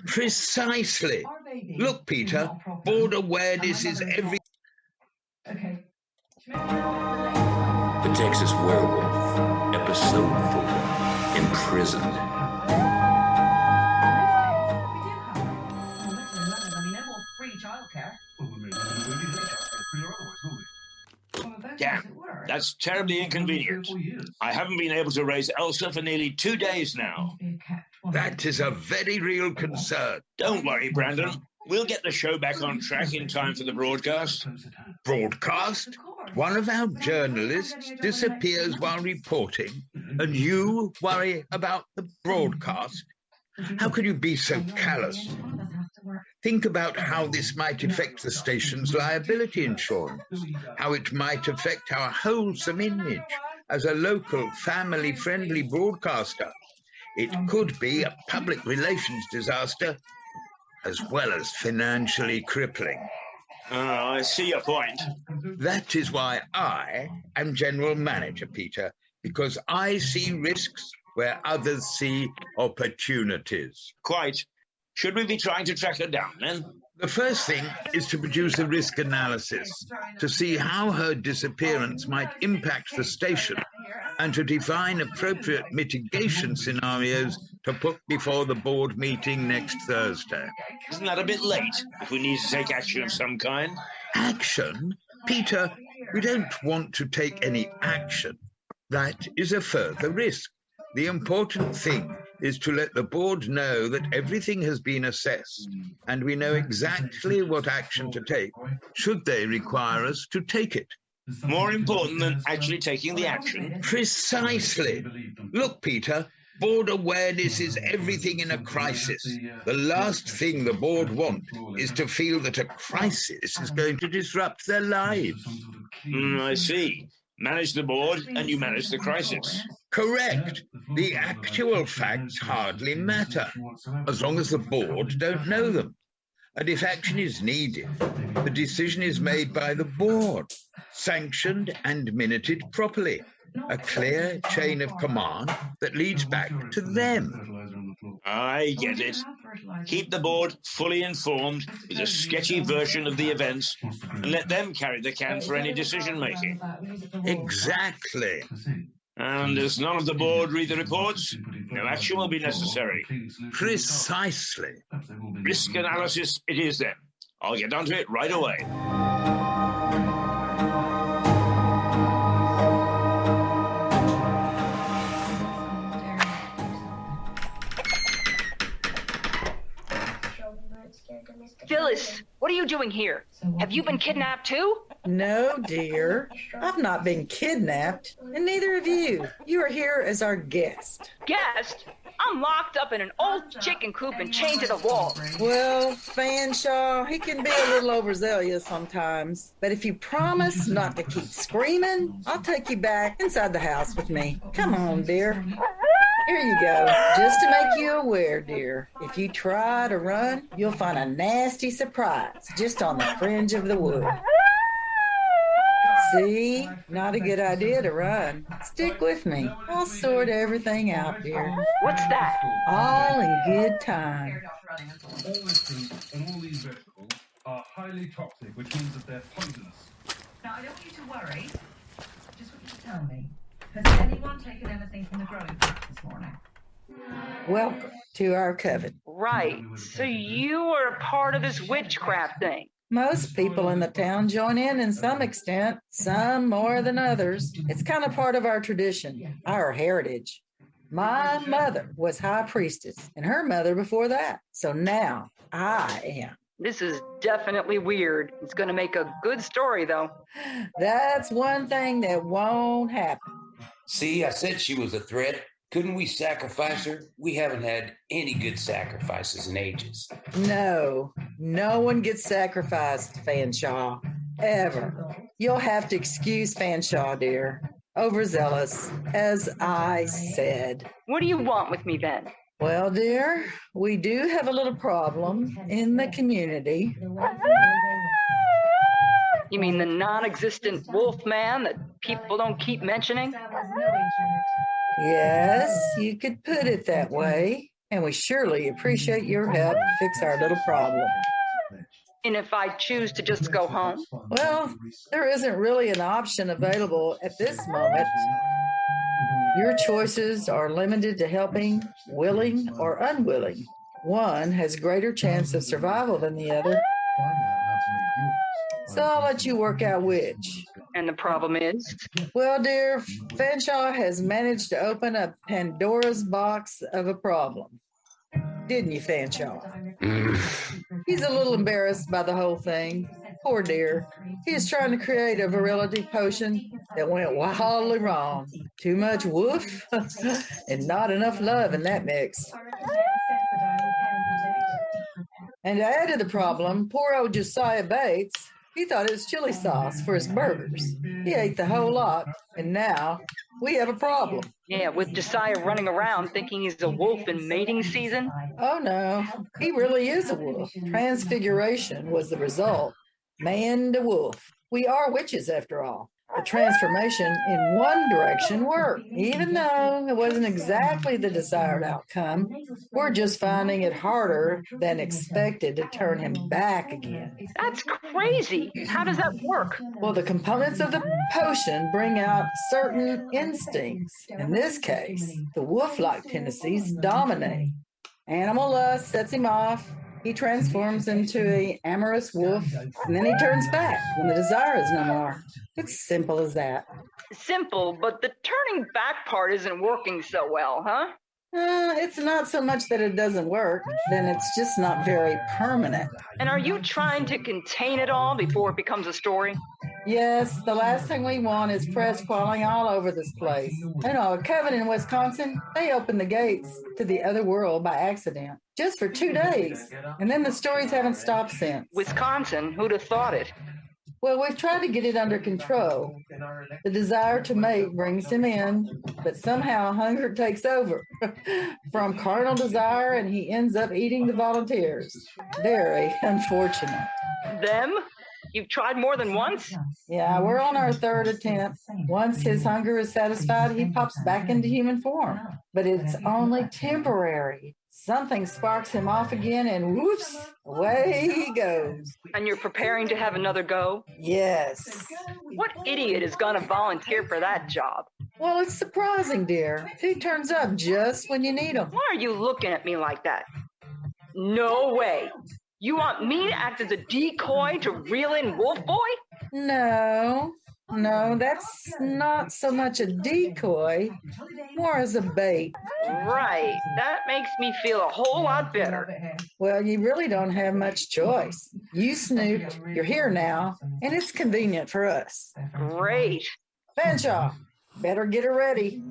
Precisely. Look, Peter, board awareness is every... Okay. The Texas Werewolf, Episode 4, Imprisoned. Damn, that's terribly inconvenient. I haven't been able to raise Elsa for nearly 2 days now. That is a very real concern. Don't worry, Brandon. We'll get the show back on track in time for the broadcast. Broadcast? One of our journalists disappears while reporting, and you worry about the broadcast? How can you be so callous? Think about how this might affect the station's liability insurance, how it might affect our wholesome image as a local, family-friendly broadcaster. It could be a public relations disaster, as well as financially crippling. I see your point. That is why I am general manager, Peter, because I see risks where others see opportunities. Quite. Should we be trying to track her down, then? The first thing is to produce a risk analysis to see how her disappearance might impact the station and to define appropriate mitigation scenarios to put before the board meeting next Thursday. Isn't that a bit late if we need to take action of some kind? Action? Peter, we don't want to take any action. That is a further risk. The important thing is to let the board know that everything has been assessed and we know exactly what action to take should they require us to take it. More important than actually taking the action? Precisely. Look, Peter, board awareness is everything in a crisis. The last thing the board want is to feel that a crisis is going to disrupt their lives. I see. Manage the board and you manage the crisis. Correct. The actual facts hardly matter, as long as the board don't know them. And if action is needed, the decision is made by the board, sanctioned and minuted properly. A clear chain of command that leads back to them. I get it. Keep the board fully informed with a sketchy version of the events and let them carry the can for any decision-making. Exactly. And as none of the board read the reports, no action will be necessary. Precisely. Risk analysis it is then. I'll get onto it right away. Phyllis, what are you doing here? Have you been kidnapped too? No, dear. I've not been kidnapped, and neither have you. You are here as our guest. Guest? I'm locked up in an old chicken coop and chained to the wall. Well, Fanshawe, he can be a little overzealous sometimes. But if you promise not to keep screaming, I'll take you back inside the house with me. Come on, dear. Here you go. Just to make you aware, dear, if you try to run, you'll find a nasty surprise just on the fringe of the wood. See? Not a good idea to run. Stick with me. I'll sort everything out, dear. What's that? All in good time. All this food and all these vegetables are highly toxic, which means that they're poisonous. Now, I don't want you to worry. Just want you to tell me. Has anyone taken anything from the growing patch this morning? Welcome to our coven. Right. So you are a part of this witchcraft thing. Most people in the town join in some extent, some more than others. It's kind of part of our tradition, our heritage. My mother was high priestess, and her mother before that. So now I am. This is definitely weird. It's going to make a good story, though. That's one thing that won't happen. See, I said she was a threat. Couldn't we sacrifice her? We haven't had any good sacrifices in ages. No one gets sacrificed, Fanshawe, ever. You'll have to excuse Fanshawe, dear. Overzealous, as I said. What do you want with me, then? Well, dear, we do have a little problem in the community. You mean the non-existent wolf man that people don't keep mentioning? Yes, you could put it that way. and we surely appreciate your help to fix our little problem. And if I choose to just go home? Well, there isn't really an option available at this moment. Your choices are limited to helping, willing or unwilling. One has greater chance of survival than the other. So I'll let you work out which. And the problem is? Well, dear, Fanshawe has managed to open a Pandora's box of a problem. Didn't you, Fanshawe? He's a little embarrassed by the whole thing. Poor dear. He is trying to create a virility potion that went wildly wrong. Too much woof and not enough love in that mix. And to add to the problem, poor old Josiah Bates, he thought it was chili sauce for his burgers. He ate the whole lot, and now we have a problem. Yeah, with Josiah running around thinking he's a wolf in mating season. Oh, no, he really is a wolf. Transfiguration was the result. Man to wolf. We are witches, after all. The transformation in one direction worked. Even though it wasn't exactly the desired outcome, we're just finding it harder than expected to turn him back again. That's crazy. How does that work? Well, the components of the potion bring out certain instincts. In this case, the wolf-like tendencies dominate. Animal lust sets him off. He transforms into an amorous wolf, and then he turns back when the desire is no more. It's simple as that. Simple, but the turning back part isn't working so well, huh? It's not so much that it doesn't work, then it's just not very permanent. And are you trying to contain it all before it becomes a story? Yes, the last thing we want is press crawling all over this place. You know, Kevin in Wisconsin, they opened the gates to the other world by accident, just for 2 days. And then the stories haven't stopped since. Wisconsin, who'd have thought it? Well, we've tried to get it under control. The desire to mate brings him in, but somehow hunger takes over from carnal desire, and he ends up eating the volunteers. Very unfortunate. Them? You've tried more than once? Yeah, we're on our third attempt. Once his hunger is satisfied, he pops back into human form. But it's only temporary. Something sparks him off again, and whoops, away he goes. And you're preparing to have another go? Yes. What idiot is going to volunteer for that job? Well, it's surprising, dear. He turns up just when you need him. Why are you looking at me like that? No way. You want me to act as a decoy to reel in Wolf Boy? No, that's not so much a decoy, more as a bait. Right. That makes me feel a whole lot better. Well, you really don't have much choice. You snooped, you're here now, and it's convenient for us. Great. Fanshawe, better get her ready.